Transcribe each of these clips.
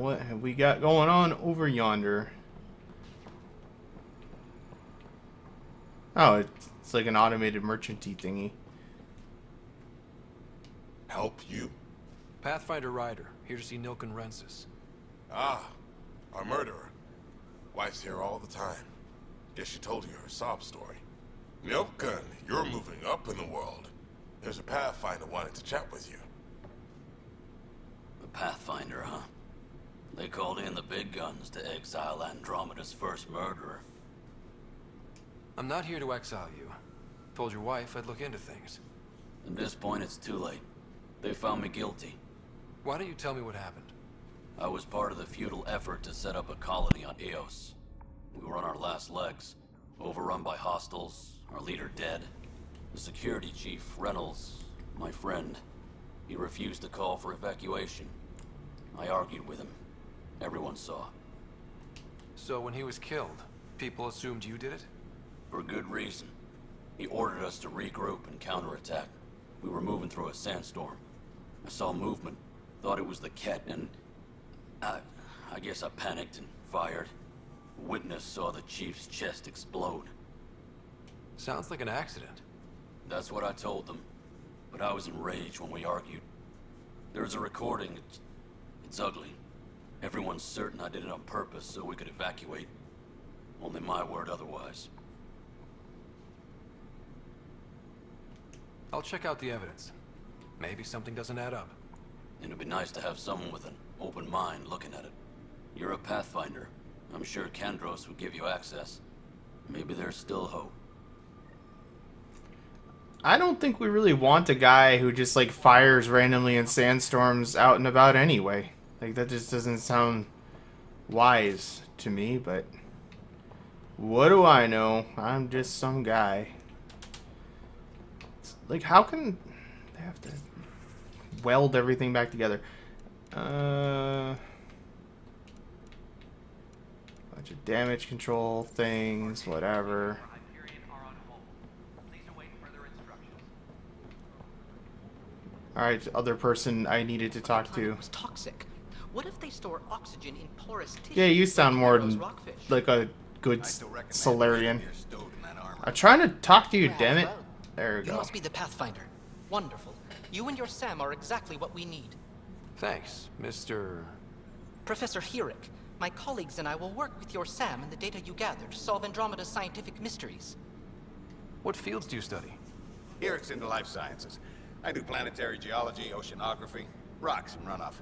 What have we got going on over yonder? Oh, it's like an automated merchanty thingy. Help you? Pathfinder Ryder, here to see Milken Rensis. Ah, our murderer. Wife's here all the time. Guess she told you her sob story. Milken, you're moving up in the world. There's a Pathfinder wanting to chat with you. The Pathfinder, huh? They called in the big guns to exile Andromeda's first murderer. I'm not here to exile you. Told your wife I'd look into things. At this point, it's too late. They found me guilty. Why don't you tell me what happened? I was part of the futile effort to set up a colony on Eos. We were on our last legs, overrun by hostiles, our leader dead. The security chief, Reynolds, my friend, he refused to call for evacuation. I argued with him. Everyone saw. So when he was killed, people assumed you did it? For good reason. He ordered us to regroup and counterattack. We were moving through a sandstorm. I saw movement, thought it was the Ket, and I guess I panicked and fired. A witness saw the chief's chest explode. Sounds like an accident. That's what I told them, but I was enraged when we argued. There's a recording. It's ugly. Everyone's certain I did it on purpose so we could evacuate. Only my word otherwise. I'll check out the evidence. Maybe something doesn't add up. It'd be nice to have someone with an open mind looking at it. You're a Pathfinder. I'm sure Kandros would give you access. Maybe there's still hope. I don't think we really want a guy who just like fires randomly in sandstorms out and about anyway. Like that just doesn't sound wise to me, but what do I know? I'm just some guy. It's like how can they have to weld everything back together? Bunch of damage control things, whatever. Alright, other person I needed to talk to. Was toxic. What if they store oxygen in porous tissue? Yeah, you sound more than like a good Solarian. I'm trying to talk to you, damn it. There we You go. must be the Pathfinder. Wonderful. You and your Sam are exactly what we need. Thanks, Mr. Professor Herrick, my colleagues and I will work with your Sam and the data you gather to solve Andromeda's scientific mysteries. What fields do you study? Eric's into life sciences. I do planetary geology, oceanography, rocks and runoff.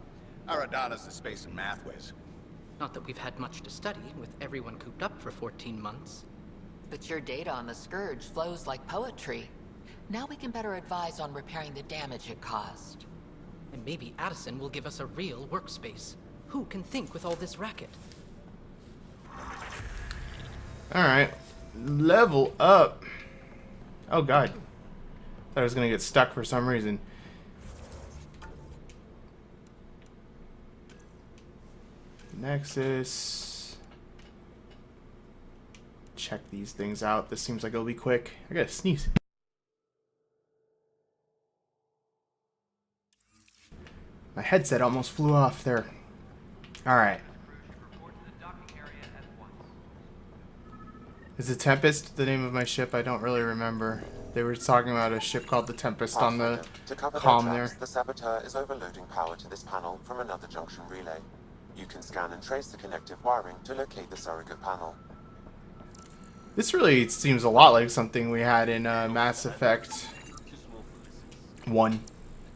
Aradana's the space and math whiz. Not that we've had much to study, with everyone cooped up for 14 months. But your data on the Scourge flows like poetry. Now we can better advise on repairing the damage it caused. And maybe Addison will give us a real workspace. Who can think with all this racket? Alright. Level up. Oh god. Thought I was gonna get stuck for some reason. Nexus. Check these things out. This seems like it'll be quick. I gotta sneeze. My headset almost flew off there. Alright. Is the Tempest the name of my ship? I don't really remember. They were talking about a ship called the Tempest on the comm there. The saboteur is overloading power to this panel from another junction relay. You can scan and trace the connective wiring to locate the surrogate panel. This really seems a lot like something we had in Mass Effect 1.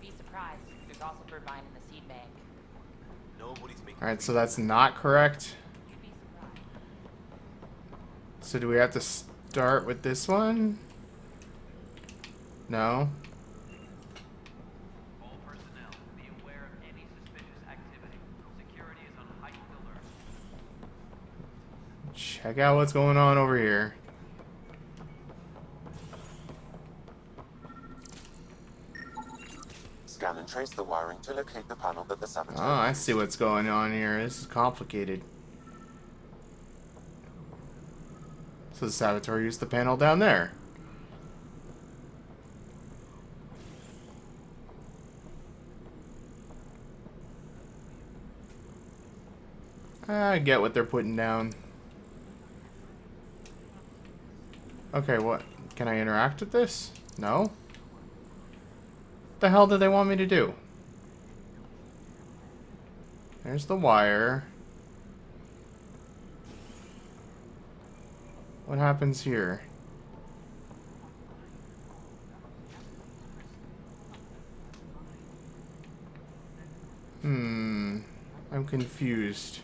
Be surprised. There's also turbine in the seed bank. Alright, so that's not correct. So do we have to start with this one? No. All personnel, be aware of any suspicious activity. Security is on heightened alert. Check out what's going on over here. Scan and trace the wiring to locate the panel that the saboteur Oh, I see what's going on here. This is complicated. So the saboteur used the panel down there. I get what they're putting down. Okay, what? Can I interact with this? No? What the hell do they want me to do? There's the wire. What happens here? I'm confused.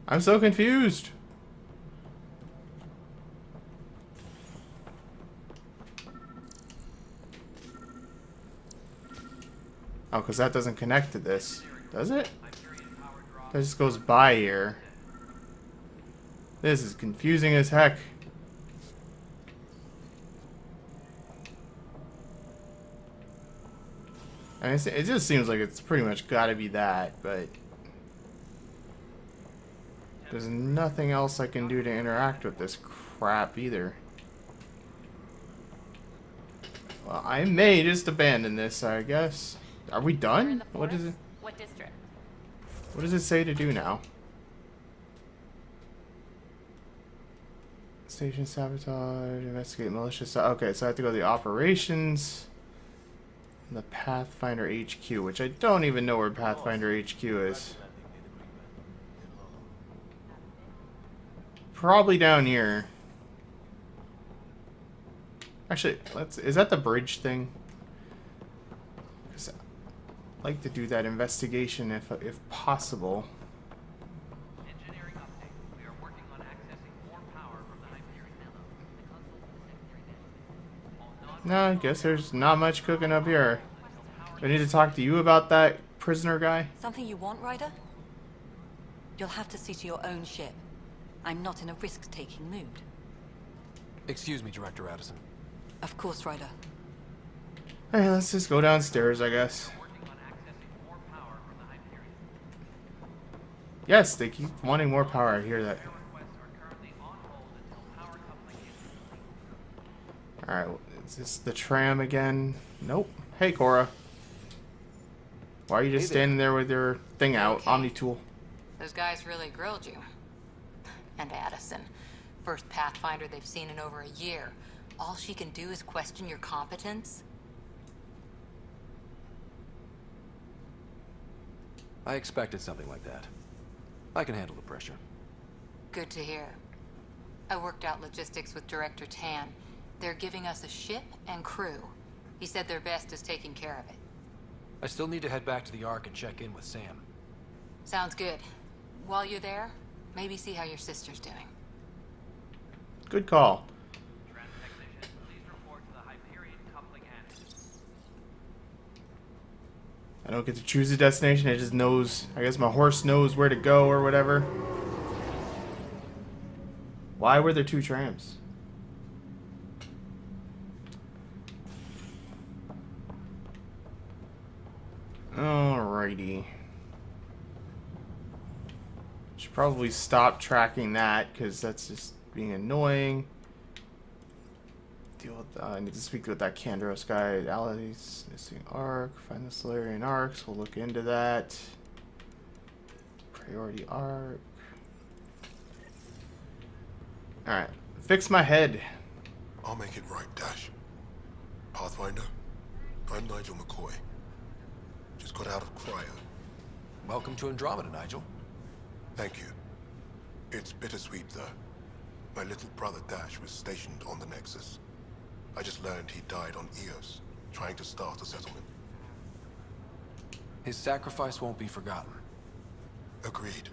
I'm so confused. Oh, because that doesn't connect to this. Does it? That just goes by here. This is confusing as heck. I mean, it just seems like it's pretty much got to be that, but there's nothing else I can do to interact with this crap either. Well, I may just abandon this, I guess. Are we done? What is it? What district? What does it say to do now? Station sabotage, investigate malicious. Okay, so I have to go to the operations. The Pathfinder HQ, which I don't even know where Pathfinder HQ is. Probably down here. Actually, is that the bridge thing? 'Cause I'd like to do that investigation if possible. Engineering update. We are working on accessing more power from the Hyperion. No, I guess there's not much cooking up here. I need to talk to you about that prisoner guy. Something you want, Ryder? You'll have to see to your own ship. I'm not in a risk-taking mood. Excuse me, Director Addison. Of course, Ryder. Alright, let's just go downstairs, I guess. Yes, they keep wanting more power. I hear that. Alright, is this the tram again? Nope. Hey, Korra. Why are you just standing there with your thing out? Okay. Omni-tool. Those guys really grilled you. And Addison. First Pathfinder they've seen in over a year. All she can do is question your competence? I expected something like that. I can handle the pressure. Good to hear. I worked out logistics with Director Tan. They're giving us a ship and crew. He said their best is taking care of it. I still need to head back to the Ark and check in with Sam. Sounds good. While you're there, maybe see how your sister's doing. Good call. Tram technician, please report to the Hyperion coupling end. I don't get to choose a destination. It just knows. I guess my horse knows where to go or whatever. Why were there two trams? Alrighty. Should probably stop tracking that because that's just being annoying. Deal with. I need to speak with that Kandros guy. Allies missing arc. Find the Solarian arcs. We'll look into that. Priority arc. All right. Fix my head. I'll make it right, Dash. Pathfinder, I'm Nigel McCoy. Just got out of cryo. Welcome to Andromeda, Nigel. Thank you. It's bittersweet, though. My little brother Dash was stationed on the Nexus. I just learned he died on Eos, trying to start a settlement. His sacrifice won't be forgotten. Agreed.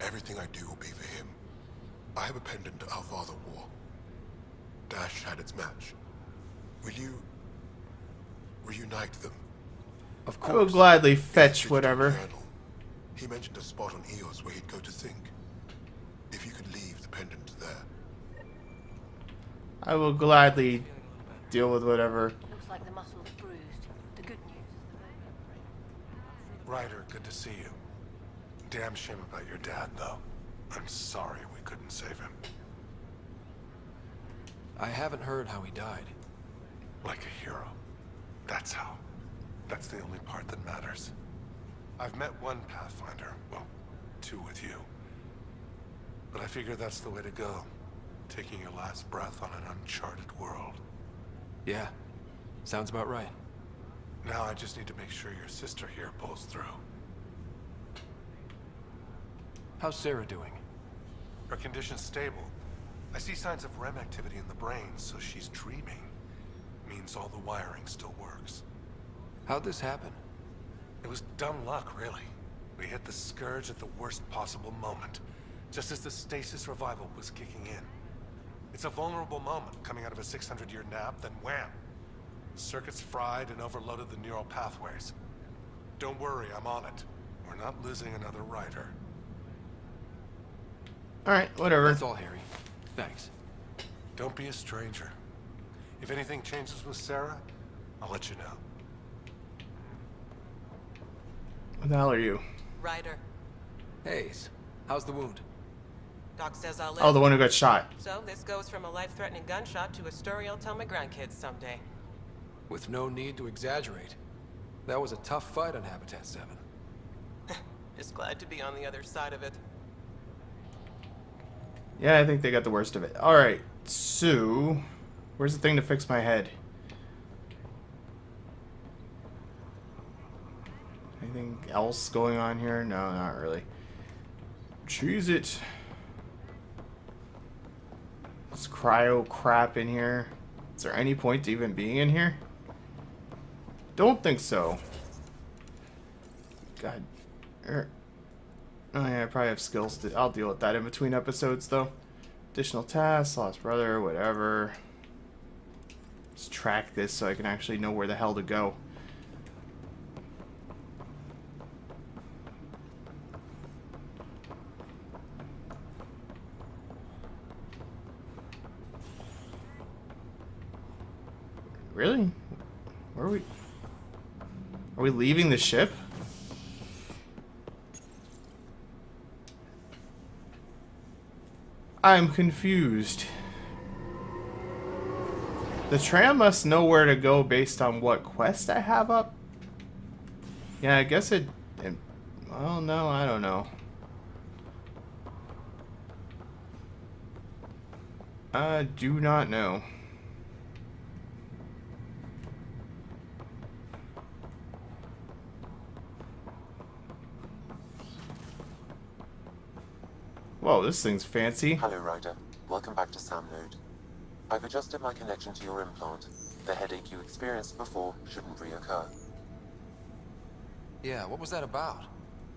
Everything I do will be for him. I have a pendant our father wore. Dash had its match. Will you reunite them? Of I will course. gladly fetch whatever. He mentioned a spot on Eos where he'd go to think. If you could leave the pendant there. I will gladly deal with whatever. Looks like the muscle's bruised. The good news is Ryder, good to see you. Damn shame about your dad, though. I'm sorry we couldn't save him. I haven't heard how he died. Like a hero. That's how. that's the only part that matters. I've met one Pathfinder, well, 2 with you. But I figure that's the way to go. Taking your last breath on an uncharted world. Yeah, sounds about right. Now I just need to make sure your sister here pulls through. How's Sarah doing? Her condition's stable. I see signs of REM activity in the brain, so she's dreaming. Means all the wiring still works. How'd this happen? It was dumb luck, really. We hit the Scourge at the worst possible moment, just as the stasis revival was kicking in. It's a vulnerable moment, coming out of a 600-year nap, then wham! Circuits fried and overloaded the neural pathways. Don't worry, I'm on it. We're not losing another Ryder. Alright, whatever. That's all, Harry. Thanks. Don't be a stranger. If anything changes with Sarah, I'll let you know. What the hell are you? Ryder. Hayes, how's the wound? Doc says I'll live. Oh, the one who got shot. So this goes from a life-threatening gunshot to a story I'll tell my grandkids someday. With no need to exaggerate. That was a tough fight on Habitat 7. Just glad to be on the other side of it. Yeah, I think they got the worst of it. Alright, so... where's the thing to fix my head? Anything else going on here? No, not really. Choose it. This cryo crap in here. Is there any point to even being in here? Don't think so. God. Oh yeah, I probably have skills to... I'll deal with that in between episodes, though. Additional tasks, lost brother, whatever. Let's track this so I can actually know where the hell to go. Really? Where are we? Are we leaving the ship? I'm confused. The tram must know where to go based on what quest I have up. Yeah, I guess it... well, no, I don't know. I do not know. Whoa, this thing's fancy. Hello, Ryder. Welcome back to Sam Node. I've adjusted my connection to your implant. The headache you experienced before shouldn't reoccur. Yeah, what was that about?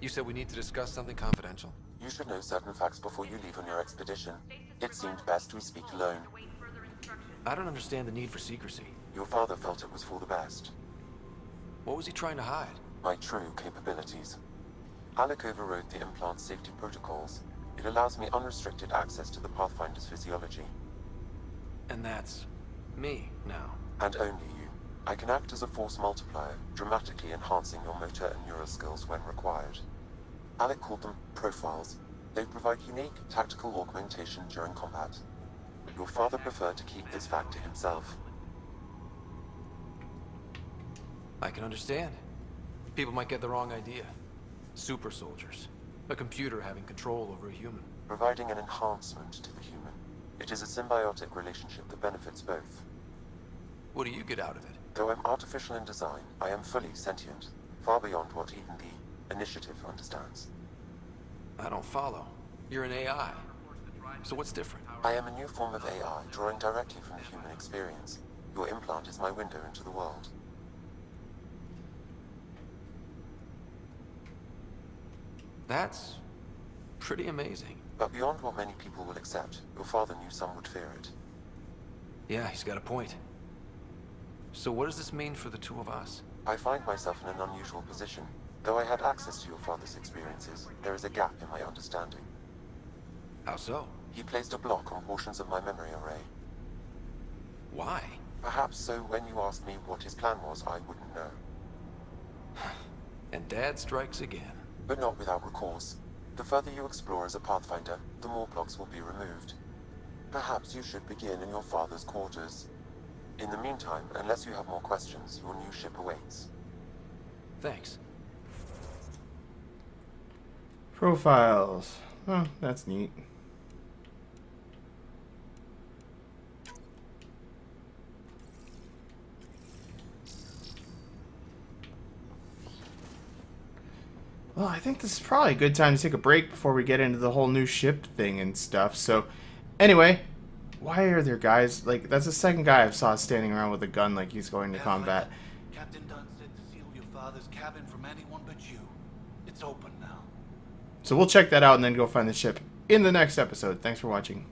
You said we need to discuss something confidential? You should know certain facts before you leave on your expedition. It seemed best we speak alone. I don't understand the need for secrecy. Your father felt it was for the best. What was he trying to hide? My true capabilities. Alec overrode the implant's safety protocols. It allows me unrestricted access to the Pathfinder's physiology. And that's... me, now. And only you. I can act as a force multiplier, dramatically enhancing your motor and neural skills when required. Alec called them profiles. They provide unique tactical augmentation during combat. Your father preferred to keep this fact to himself. I can understand. People might get the wrong idea. Super soldiers. A computer having control over a human. Providing an enhancement to the human. It is a symbiotic relationship that benefits both. What do you get out of it? Though I'm artificial in design, I am fully sentient, far beyond what even the Initiative understands. I don't follow. You're an AI. So what's different? I am a new form of AI, drawing directly from the human experience. Your implant is my window into the world. That's pretty amazing. But beyond what many people will accept, your father knew some would fear it. Yeah, he's got a point. So what does this mean for the two of us? I find myself in an unusual position. Though I had access to your father's experiences, there is a gap in my understanding. How so? He placed a block on portions of my memory array. Why? Perhaps so when you asked me what his plan was, I wouldn't know. And Dad strikes again. But not without recourse. The further you explore as a Pathfinder, the more blocks will be removed. Perhaps you should begin in your father's quarters. In the meantime, unless you have more questions, your new ship awaits. Thanks. Profiles. Oh, that's neat. Well, I think this is probably a good time to take a break before we get into the whole new ship thing and stuff. So, anyway, why are there guys, like, that's the second guy I saw standing around with a gun like he's going to combat. Captain Dunn said to seal your father's cabin from anyone but you. It's open now. So we'll check that out and then go find the ship in the next episode. Thanks for watching.